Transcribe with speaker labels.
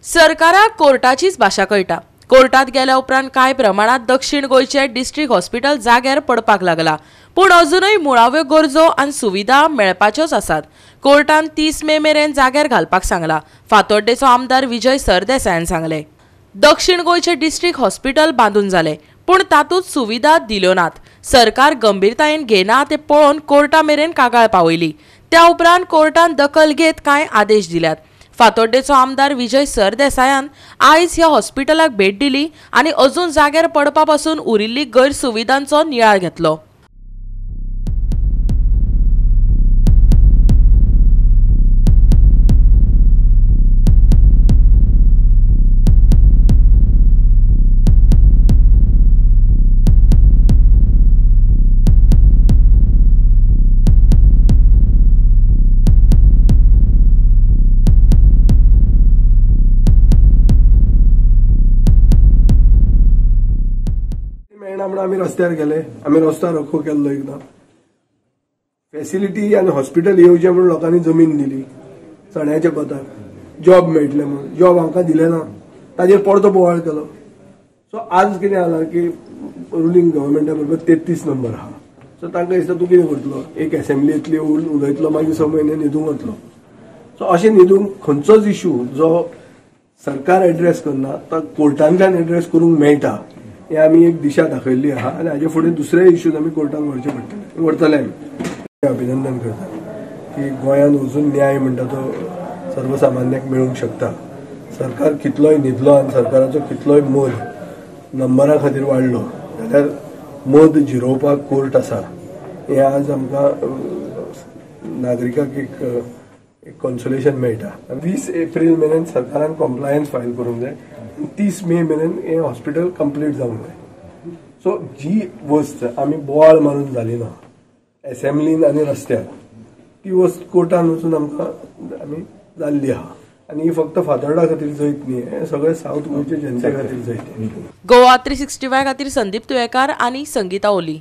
Speaker 1: सरकाराक कोर्टाचीच भाषा कळटा। कोर्टात गेल्या उपरांत कांय प्रमाणात दक्षिण गोयचे डिस्ट्रिक्ट हॉस्पिटल जाग्यार पडपाक लागला, पूण अजूनय मुळाव्यो गरजो आनी सुविधा मेळपाच्योच आसात। कोर्टान 30 मे मेरेन जाग्यार घालपाक सांगला, फातोड्डेचो आमदार विजय सरदेसायान सांगले। दक्षिण गोयचे डिस्ट्रिक्ट हॉस्पिटल बांदून जाले, पूण तातूंत सुविधा दिल्यो नात। सरकार गंभीरतायेन घेना ते पळोवन कोर्टा मेरेन कागाळ पावयली। त्या उपरांत कोर्टान दखल घेत कांय आदेश दिल्यात। फातोड्डेचो आमदार विजय सरदेसायान आयज ह्या हॉस्पिटलाक भेट दिली आनी अजून जाग्यार पडपा पासून उरिल्ली गैरसुविधांचो नियाळ घेतलो।
Speaker 2: आम्ही रस्त्यार गेले, आम्ही रस्ता रखो केल्लो एकदा फॅसिलिटी आनी हॉस्पिटल येवचे म्हणून लोकांनी जमीन दिली चण्याच्या कोताक जॉब मेळटले म्हणून। जॉब आमकां दिले ना, ताजेर परतो बोवाळ केलो। सो आज कितें जाला की रुलींग गव्हर्मेंटा बरोबर 33 नंबर आहा। सो तांकां दिसता तूं कितें करतलो, एक असेंब्लींतली उलयतलो मागीर 6 म्हयने न्हिदूंक वतलो। सो अशें न्हिदूंक खंयचोच इश्यू जो सरकार एड्रेस करना तो कोर्टांतल्यान एड्रेस करूंक मेळटा हे आम्ही एक दिशा दाखयल्ली आहा आनी हाजे फुडें दुसरे इश्यूज आमी कोर्टान व्हरतले आमी। अभिनंदन करता की गोंयान अजून न्याय म्हणटा तो सर्वसामान्याक मेळूंक शकता। सरकार कितलोय न्हिदलो आनी सरकाराचो कितलोय मोद नंबरा खातीर वाडलो जाल्यार मोद जिरोवपाक कोर्ट आसा हे आज आमकां नागरिकाक एक कॉन्सोलेशन मेळटा। 20 एप्रील मेरेन सरकारान कॉम्प्लायन्स फायल करूंक जाय, 30 मे मेरेन हे हॉस्पिटल कंप्लीट जावंक जाय। सो जी वस्त आमी बोवाळ मारून जाली ना असेंब्लीन आनी रस्त्यार ती वस्त कोर्टान वचून आमकां आमी जाल्ली आहा आनी ही फक्त फातोर्डा खातीर जैत न्ही, हे सगळे साऊथ गोयचे जनते खातीर जैत।
Speaker 1: गोवा 365 खातीर संदीप तुयेकार आनी संगीता ओली।